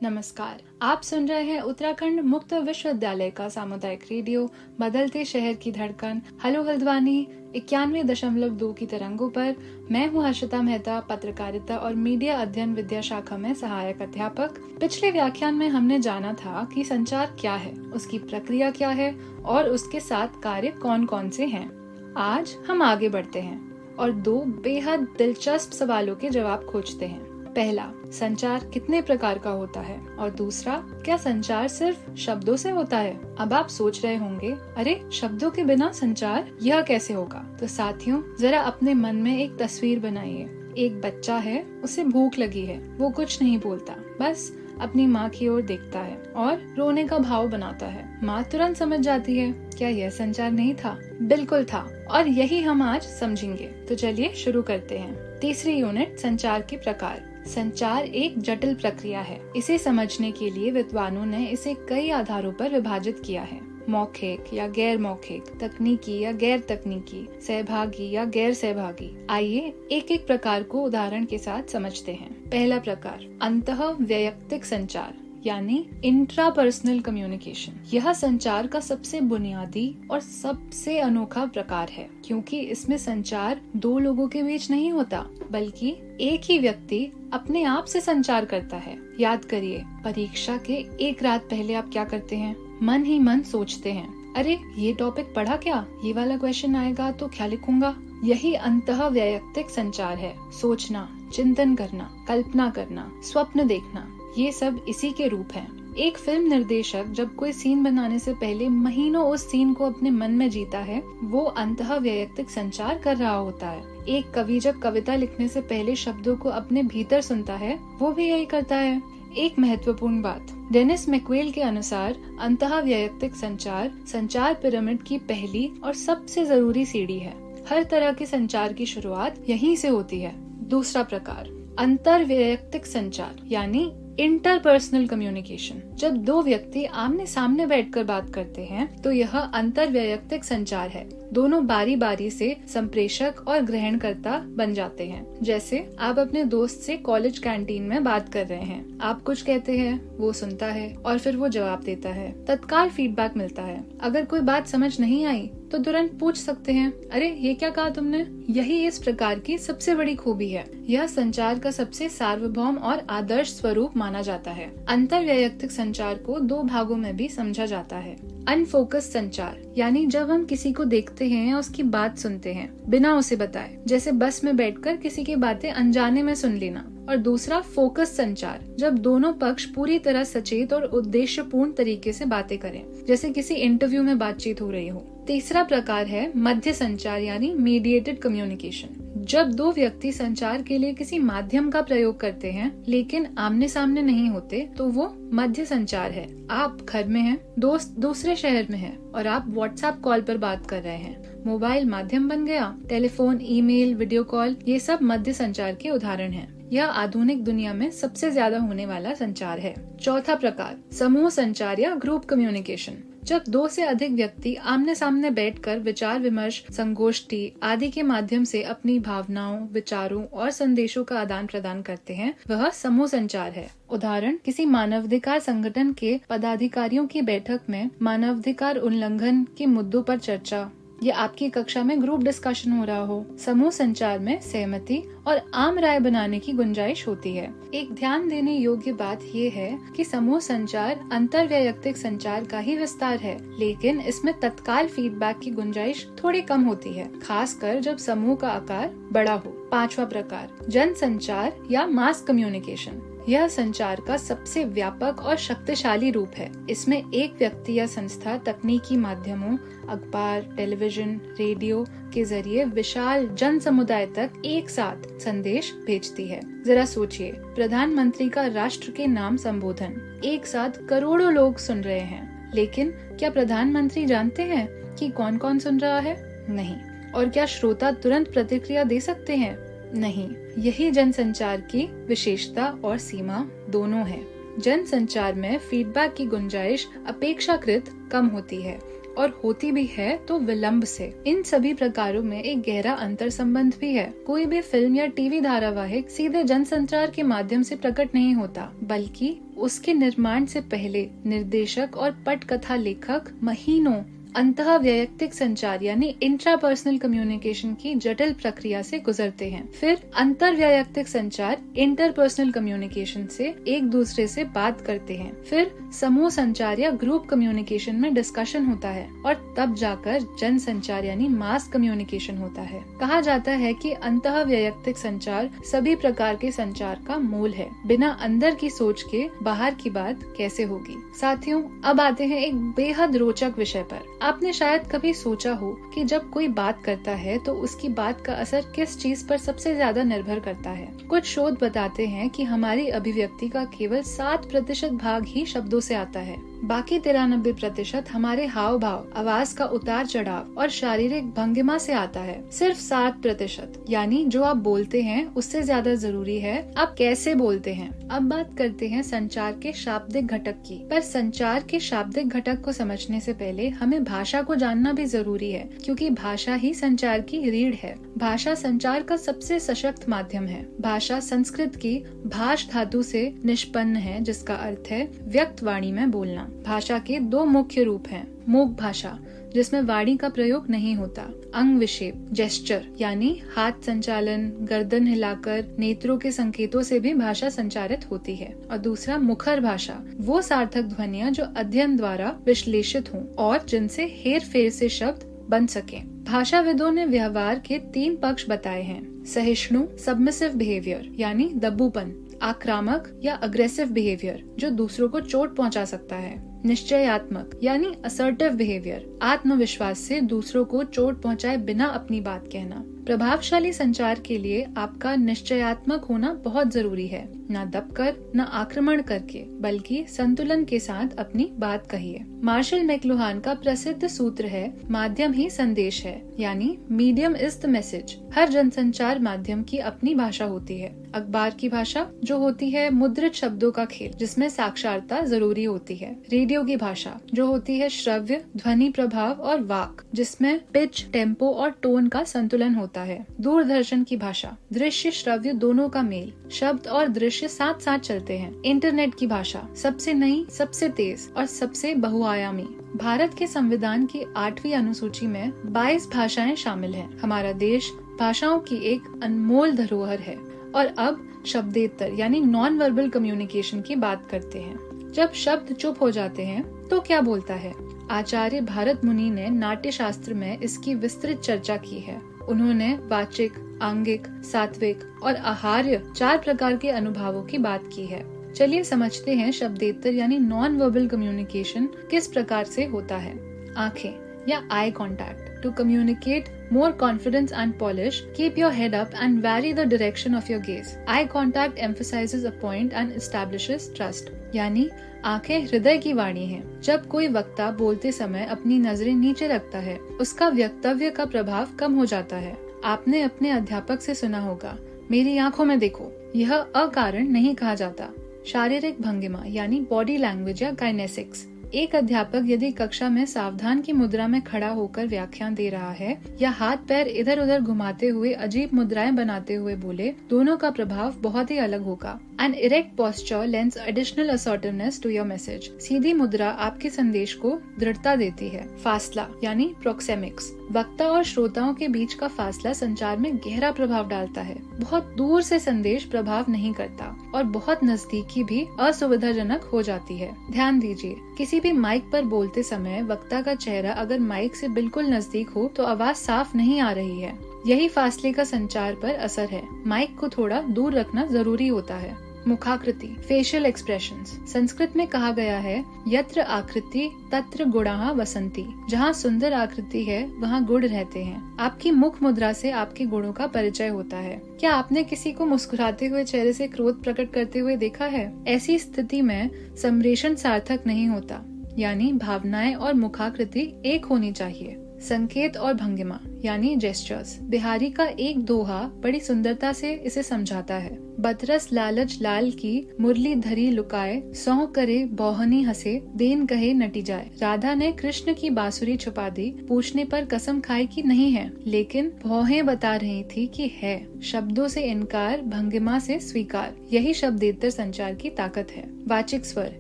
नमस्कार, आप सुन रहे हैं उत्तराखंड मुक्त विश्वविद्यालय का सामुदायिक रेडियो बदलते शहर की धड़कन हेलो हल्द्वानी 91.2 की तरंगों पर। मैं हूं हर्षिता मेहता, पत्रकारिता और मीडिया अध्ययन विद्या शाखा में सहायक अध्यापक। पिछले व्याख्यान में हमने जाना था कि संचार क्या है, उसकी प्रक्रिया क्या है और उसके साथ कार्य कौन कौन से हैं। आज हम आगे बढ़ते हैं और दो बेहद दिलचस्प सवालों के जवाब खोजते हैं। पहला, संचार कितने प्रकार का होता है, और दूसरा, क्या संचार सिर्फ शब्दों से होता है। अब आप सोच रहे होंगे, अरे शब्दों के बिना संचार यह कैसे होगा। तो साथियों, जरा अपने मन में एक तस्वीर बनाइए। एक बच्चा है, उसे भूख लगी है, वो कुछ नहीं बोलता, बस अपनी माँ की ओर देखता है और रोने का भाव बनाता है। माँ तुरंत समझ जाती है। क्या यह संचार नहीं था? बिल्कुल था, और यही हम आज समझेंगे। तो चलिए शुरू करते हैं। तीसरी यूनिट, संचार के प्रकार। संचार एक जटिल प्रक्रिया है। इसे समझने के लिए विद्वानों ने इसे कई आधारों पर विभाजित किया है। मौखिक या गैर मौखिक, तकनीकी या गैर तकनीकी, सहभागी या गैर सहभागी। आइए एक एक प्रकार को उदाहरण के साथ समझते हैं। पहला प्रकार, अंतः वैयक्तिक संचार यानी इंट्रापर्सनल कम्युनिकेशन। यह संचार का सबसे बुनियादी और सबसे अनोखा प्रकार है, क्योंकि इसमें संचार दो लोगों के बीच नहीं होता, बल्कि एक ही व्यक्ति अपने आप से संचार करता है। याद करिए, परीक्षा के एक रात पहले आप क्या करते हैं? मन ही मन सोचते हैं, अरे ये टॉपिक पढ़ा क्या, ये वाला क्वेश्चन आएगा तो क्या लिखूंगा। यही अंतः वैयक्तिक संचार है। सोचना, चिंतन करना, कल्पना करना, स्वप्न देखना, ये सब इसी के रूप हैं। एक फिल्म निर्देशक जब कोई सीन बनाने से पहले महीनों उस सीन को अपने मन में जीता है, वो अंतः वैयक्तिक संचार कर रहा होता है। एक कवि जब कविता लिखने से पहले शब्दों को अपने भीतर सुनता है, वो भी यही करता है। एक महत्वपूर्ण बात, डेनिस मैकवेल के अनुसार अंतः वैयक्तिक संचार संचार पिरामिड की पहली और सबसे जरूरी सीढ़ी है। हर तरह के संचार की शुरुआत यहीं से होती है। दूसरा प्रकार, अंतर वैयक्तिक संचार यानी इंटरपर्सनल कम्युनिकेशन। जब दो व्यक्ति आमने सामने बैठकर बात करते हैं, तो यह अंतर वैयक्तिक संचार है। दोनों बारी बारी से संप्रेषक और ग्रहणकर्ता बन जाते हैं। जैसे आप अपने दोस्त से कॉलेज कैंटीन में बात कर रहे हैं, आप कुछ कहते हैं, वो सुनता है और फिर वो जवाब देता है। तत्काल फीडबैक मिलता है। अगर कोई बात समझ नहीं आई तो तुरंत पूछ सकते हैं, अरे ये क्या कहा तुमने। यही इस प्रकार की सबसे बड़ी खूबी है। यह संचार का सबसे सार्वभौम और आदर्श स्वरूप माना जाता है। अंतर वैयक्तिक संचार को दो भागों में भी समझा जाता है। अनफोकस संचार यानी जब हम किसी को देखते हैं या उसकी बात सुनते हैं बिना उसे बताए, जैसे बस में बैठकर किसी की बातें अनजाने में सुन लेना। और दूसरा फोकस संचार, जब दोनों पक्ष पूरी तरह सचेत और उद्देश्यपूर्ण तरीके से बातें करें, जैसे किसी इंटरव्यू में बातचीत हो रही हो। तीसरा प्रकार है मध्य संचार यानी मीडिएटेड कम्युनिकेशन। जब दो व्यक्ति संचार के लिए किसी माध्यम का प्रयोग करते हैं लेकिन आमने सामने नहीं होते, तो वो मध्य संचार है। आप घर में हैं, दोस्त दूसरे शहर में है और आप व्हाट्सएप कॉल पर बात कर रहे हैं। मोबाइल माध्यम बन गया। टेलीफोन, ईमेल, वीडियो कॉल, ये सब मध्य संचार के उदाहरण हैं। यह आधुनिक दुनिया में सबसे ज्यादा होने वाला संचार है। चौथा प्रकार, समूह संचार या ग्रुप कम्युनिकेशन। जब दो से अधिक व्यक्ति आमने सामने बैठकर विचार विमर्श, संगोष्ठी आदि के माध्यम से अपनी भावनाओं, विचारों और संदेशों का आदान प्रदान करते हैं, वह समूह संचार है। उदाहरण, किसी मानवाधिकार संगठन के पदाधिकारियों की बैठक में मानवाधिकार उल्लंघन के मुद्दों पर चर्चा, या आपकी कक्षा में ग्रुप डिस्कशन हो रहा हो। समूह संचार में सहमति और आम राय बनाने की गुंजाइश होती है। एक ध्यान देने योग्य बात यह है कि समूह संचार अंतर वैयक्तिक संचार का ही विस्तार है, लेकिन इसमें तत्काल फीडबैक की गुंजाइश थोड़ी कम होती है, खासकर जब समूह का आकार बड़ा हो। पांचवा प्रकार, जन संचार या मास कम्युनिकेशन। यह संचार का सबसे व्यापक और शक्तिशाली रूप है। इसमें एक व्यक्ति या संस्था तकनीकी माध्यमों, अखबार, टेलीविजन, रेडियो के जरिए विशाल जन समुदाय तक एक साथ संदेश भेजती है। जरा सोचिए, प्रधानमंत्री का राष्ट्र के नाम संबोधन एक साथ करोड़ों लोग सुन रहे हैं, लेकिन क्या प्रधानमंत्री जानते हैं कि कौन कौन सुन रहा है? नहीं। और क्या श्रोता तुरंत प्रतिक्रिया दे सकते हैं? नहीं। यही जनसंचार की विशेषता और सीमा दोनों है। जनसंचार में फीडबैक की गुंजाइश अपेक्षाकृत कम होती है और होती भी है तो विलंब से। इन सभी प्रकारों में एक गहरा अंतर संबंध भी है। कोई भी फिल्म या टीवी धारावाहिक सीधे जनसंचार के माध्यम से प्रकट नहीं होता, बल्कि उसके निर्माण से पहले निर्देशक और पटकथा लेखक महीनों अंतः वैयक्तिक संचार यानी इंट्रापर्सनल कम्युनिकेशन की जटिल प्रक्रिया से गुजरते हैं। फिर अंतर वैयक्तिक संचार इंटरपर्सनल कम्युनिकेशन से एक दूसरे से बात करते हैं। फिर समूह संचार या ग्रुप कम्युनिकेशन में डिस्कशन होता है और तब जाकर जन संचार यानी मास कम्युनिकेशन होता है। कहा जाता है कि अंतः वैयक्तिक संचार सभी प्रकार के संचार का मूल है। बिना अंदर की सोच के बाहर की बात कैसे होगी। साथियों, अब आते हैं एक बेहद रोचक विषय पर। आपने शायद कभी सोचा हो कि जब कोई बात करता है तो उसकी बात का असर किस चीज पर सबसे ज्यादा निर्भर करता है। कुछ शोध बताते हैं कि हमारी अभिव्यक्ति का केवल 7% भाग ही शब्दों से आता है। बाकी 93% हमारे हाव भाव, आवाज का उतार चढ़ाव और शारीरिक भंगिमा से आता है। सिर्फ 7% यानी जो आप बोलते हैं उससे ज्यादा जरूरी है आप कैसे बोलते हैं। अब बात करते हैं संचार के शाब्दिक घटक की। पर संचार के शाब्दिक घटक को समझने से पहले हमें भाषा को जानना भी जरूरी है, क्योंकि भाषा ही संचार की रीढ़ है। भाषा संचार का सबसे सशक्त माध्यम है। भाषा संस्कृत की भाष धातु से निष्पन्न है, जिसका अर्थ है व्यक्त वाणी में बोलना। भाषा के 2 मुख्य रूप हैं। मूक भाषा, जिसमें वाणी का प्रयोग नहीं होता। अंग विक्षेप, जेस्चर यानी हाथ संचालन, गर्दन हिलाकर, नेत्रों के संकेतों से भी भाषा संचारित होती है। और दूसरा मुखर भाषा, वो सार्थक ध्वनियाँ जो अध्ययन द्वारा विश्लेषित हों और जिनसे हेर फेर से शब्द बन सकें। भाषाविदों ने व्यवहार के 3 पक्ष बताए हैं। सहिष्णु सबमिसिव बिहेवियर यानी दब्बूपन, आक्रामक या अग्रेसिव बिहेवियर जो दूसरों को चोट पहुंचा सकता है, निश्चयात्मक यानी असर्टिव बिहेवियर, आत्मविश्वास से दूसरों को चोट पहुंचाए बिना अपनी बात कहना। प्रभावशाली संचार के लिए आपका निश्चयात्मक होना बहुत जरूरी है। न दबकर, न आक्रमण करके, बल्कि संतुलन के साथ अपनी बात कहिए। मार्शल मैक्लुहान का प्रसिद्ध सूत्र है, माध्यम ही संदेश है, यानी मीडियम इज द मैसेज। हर जनसंचार माध्यम की अपनी भाषा होती है। अखबार की भाषा जो होती है मुद्रित शब्दों का खेल, जिसमें साक्षरता जरूरी होती है। रेडियो की भाषा जो होती है श्रव्य, ध्वनि प्रभाव और वाक, जिसमें पिच, टेम्पो और टोन का संतुलन होता है। दूरदर्शन की भाषा दृश्य श्रव्य दोनों का मेल, शब्द और दृश्य साथ साथ चलते हैं। इंटरनेट की भाषा सबसे नई, सबसे तेज और सबसे बहुआयामी। भारत के संविधान की 8वीं अनुसूची में 22 भाषाएं शामिल हैं। हमारा देश भाषाओं की एक अनमोल धरोहर है। और अब शब्देतर यानी नॉन वर्बल कम्युनिकेशन की बात करते हैं। जब शब्द चुप हो जाते हैं तो क्या बोलता है? आचार्य भारत मुनि ने नाट्य शास्त्र में इसकी विस्तृत चर्चा की है। उन्होंने वाचिक, आंगिक, सात्विक और आहार्य 4 प्रकार के अनुभवों की बात की है। चलिए समझते हैं शब्देतर यानी नॉन वर्बल कम्युनिकेशन किस प्रकार से होता है। आंखें या eye contact. To communicate more confidence and polish, keep your head up and vary the direction of your gaze. Eye contact emphasizes a point and establishes trust. यानी आंखें हृदय की वाणी हैं। जब कोई वक्ता बोलते समय अपनी नजरें नीचे रखता है, उसका वक्तव्य का प्रभाव कम हो जाता है। आपने अपने अध्यापक से सुना होगा, मेरी आंखों में देखो। यह अकारण नहीं कहा जाता। शारीरिक भंगिमा यानी बॉडी लैंग्वेज या काइनेसिक्स। एक अध्यापक यदि कक्षा में सावधान की मुद्रा में खड़ा होकर व्याख्यान दे रहा है या हाथ पैर इधर उधर घुमाते हुए अजीब मुद्राएं बनाते हुए बोले, दोनों का प्रभाव बहुत ही अलग होगा। An erect posture lends additional assertiveness to your message. सीधी मुद्रा आपके संदेश को दृढ़ता देती है। फासला यानी प्रोक्सेमिक्स। वक्ता और श्रोताओं के बीच का फासला संचार में गहरा प्रभाव डालता है। बहुत दूर से संदेश प्रभाव नहीं करता और बहुत नजदीकी भी असुविधाजनक हो जाती है। ध्यान दीजिए, किसी भी माइक पर बोलते समय वक्ता का चेहरा अगर माइक से बिल्कुल नजदीक हो तो आवाज साफ नहीं आ रही है। यही फासले का संचार पर असर है। माइक को थोड़ा दूर रखना जरूरी होता है। मुखाकृति, फेशियल एक्सप्रेशंस। संस्कृत में कहा गया है, यत्र आकृति तत्र गुणाः वसन्ति। जहाँ सुंदर आकृति है वहाँ गुण रहते हैं। आपकी मुख मुद्रा से आपके गुणों का परिचय होता है। क्या आपने किसी को मुस्कुराते हुए चेहरे से क्रोध प्रकट करते हुए देखा है? ऐसी स्थिति में सम्प्रेषण सार्थक नहीं होता, यानी भावनाएं और मुखाकृति एक होनी चाहिए। संकेत और भंगिमा यानी जेस्चर्स। बिहारी का एक दोहा बड़ी सुंदरता से इसे समझाता है। बतरस लालच लाल की मुरली धरी लुकाए, सौं करे बौहनी हंसे, देन कहे नटी जाए। राधा ने कृष्ण की बांसुरी छुपा दी, पूछने पर कसम खाई कि नहीं है, लेकिन भौहें बता रही थी कि है। शब्दों से इनकार, भंगिमा से स्वीकार, यही शब्देतर संचार की ताकत है। वाचिक स्वर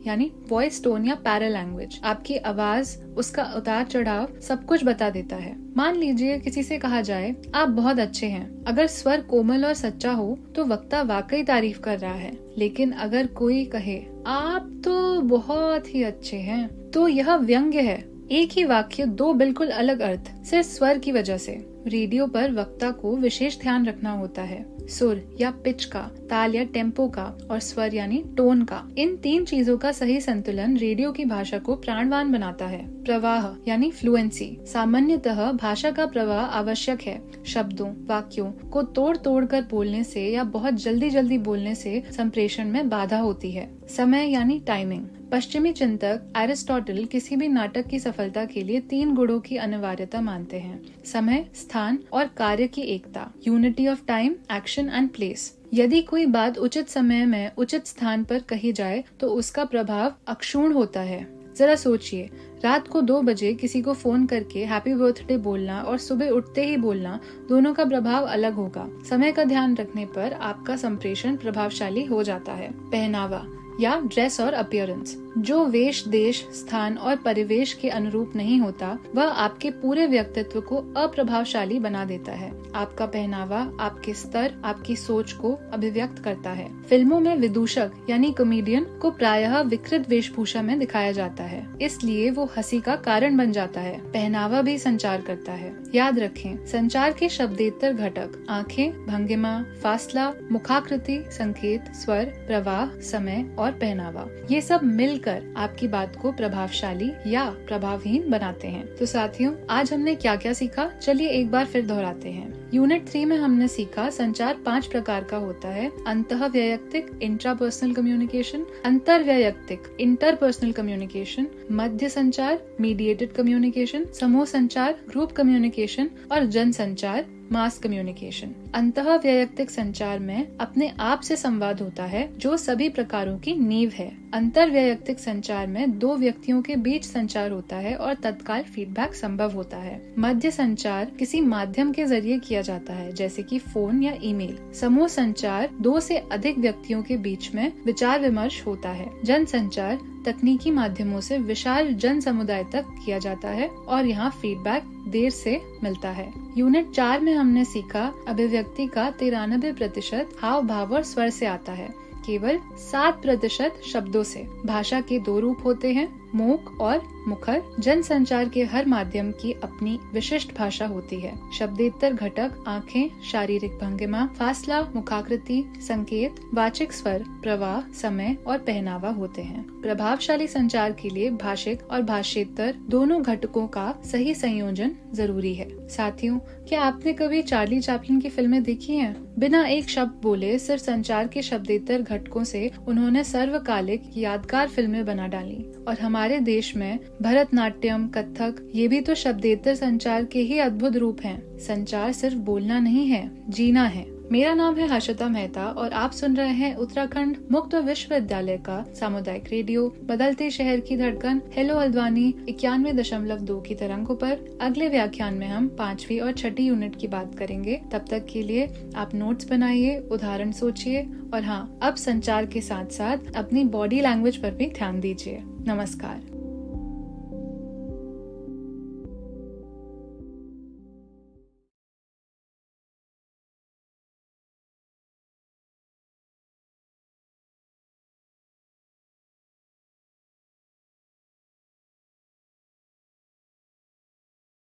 यानी वॉइस टोन या पैरा लैंग्वेज, आपकी आवाज, उसका उतार चढ़ाव सब कुछ बता देता है। मान लीजिए किसी से कहा जाए आप बहुत अच्छे हैं। अगर स्वर कोमल और सच्चा हो तो वक्ता वाकई तारीफ कर रहा है, लेकिन अगर कोई कहे आप तो बहुत ही अच्छे हैं तो यह व्यंग्य है। एक ही वाक्य दो बिल्कुल अलग अर्थ सिर्फ स्वर की वजह से। रेडियो पर वक्ता को विशेष ध्यान रखना होता है सुर या पिच का, ताल या टेम्पो का, और स्वर यानी टोन का। इन तीन चीजों का सही संतुलन रेडियो की भाषा को प्राणवान बनाता है। प्रवाह यानी फ्लुएंसी, सामान्यतः भाषा का प्रवाह आवश्यक है। शब्दों, वाक्यों को तोड़ तोड़ कर बोलने से या बहुत जल्दी जल्दी बोलने से संप्रेषण में बाधा होती है। समय यानी टाइमिंग। पश्चिमी चिंतक एरिस्टोटल किसी भी नाटक की सफलता के लिए 3 गुणों की अनिवार्यता मानते हैं: समय, स्थान और कार्य की एकता। Unity of time, action and place. यदि कोई बात उचित समय में उचित स्थान पर कही जाए तो उसका प्रभाव अक्षुण्ण होता है। जरा सोचिए, रात को 2 बजे किसी को फोन करके हैप्पी बर्थडे बोलना और सुबह उठते ही बोलना, दोनों का प्रभाव अलग होगा। समय का ध्यान रखने पर आपका संप्रेषण प्रभावशाली हो जाता है। पहनावा या ड्रेस और अपीयरेंस, जो वेश, देश, स्थान और परिवेश के अनुरूप नहीं होता वह आपके पूरे व्यक्तित्व को अप्रभावशाली बना देता है। आपका पहनावा आपके स्तर, आपकी सोच को अभिव्यक्त करता है। फिल्मों में विदूषक यानी कॉमेडियन को प्रायः विकृत वेशभूषा में दिखाया जाता है, इसलिए वो हंसी का कारण बन जाता है। पहनावा भी संचार करता है। याद रखें, संचार के शब्देतर घटक आंखें, भंगिमा, फासला, मुखाकृति, संकेत, स्वर, प्रवाह, समय और पहनावा, ये सब मिलकर आपकी बात को प्रभावशाली या प्रभावहीन बनाते हैं। तो साथियों, आज हमने क्या क्या सीखा, चलिए एक बार फिर दोहराते हैं। यूनिट 3 में हमने सीखा संचार 5 प्रकार का होता है: अंतःवैयक्तिक इंट्रापर्सनल कम्युनिकेशन, अंतर्वैयक्तिक इंटरपर्सनल कम्युनिकेशन, मध्य संचार मीडिएटेड कम्युनिकेशन, समूह संचार ग्रुप कम्युनिकेशन और जन संचार मास कम्युनिकेशन। अंतःवैयक्तिक संचार में अपने आप से संवाद होता है जो सभी प्रकारों की नींव है। अंतर्वैयक्तिक संचार में 2 व्यक्तियों के बीच संचार होता है और तत्काल फीडबैक संभव होता है। मध्य संचार किसी माध्यम के जरिए किया जाता है, जैसे कि फोन या ईमेल। समूह संचार 2 से अधिक व्यक्तियों के बीच में विचार विमर्श होता है। जन संचार तकनीकी माध्यमों से विशाल जन समुदाय तक किया जाता है और यहाँ फीडबैक देर से मिलता है। यूनिट 4 में हमने सीखा अभिव्यक्ति का 93% हाव भाव और स्वर से आता है, केवल 7% शब्दों से। भाषा के 2 रूप होते हैं, मूक और मुखर। जन संचार के हर माध्यम की अपनी विशिष्ट भाषा होती है। शब्देतर घटक आंखें, शारीरिक भंगिमा, फासला, मुखाकृति, संकेत, वाचिक स्वर, प्रवाह, समय और पहनावा होते हैं। प्रभावशाली संचार के लिए भाषिक और भाषेतर दोनों घटकों का सही संयोजन जरूरी है। साथियों, क्या आपने कभी चार्ली चैपलिन की फिल्में देखी हैं? बिना एक शब्द बोले सिर्फ संचार के शब्देतर घटकों से उन्होंने सर्वकालिक यादगार फिल्में बना डाली। और हमारे देश में भरतनाट्यम, कथक, ये भी तो शब्देतर संचार के ही अद्भुत रूप हैं। संचार सिर्फ बोलना नहीं है, जीना है। मेरा नाम है हर्षिता मेहता और आप सुन रहे हैं उत्तराखंड मुक्त विश्वविद्यालय का सामुदायिक रेडियो बदलते शहर की धड़कन हेलो हल्द्वानी 91.2 की तरंगों पर। अगले व्याख्यान में हम 5वीं और 6ठी यूनिट की बात करेंगे। तब तक के लिए आप नोट्स बनाइए, उदाहरण सोचिए और हाँ, अब संचार के साथ साथ अपनी बॉडी लैंग्वेज पर भी ध्यान दीजिए। नमस्कार।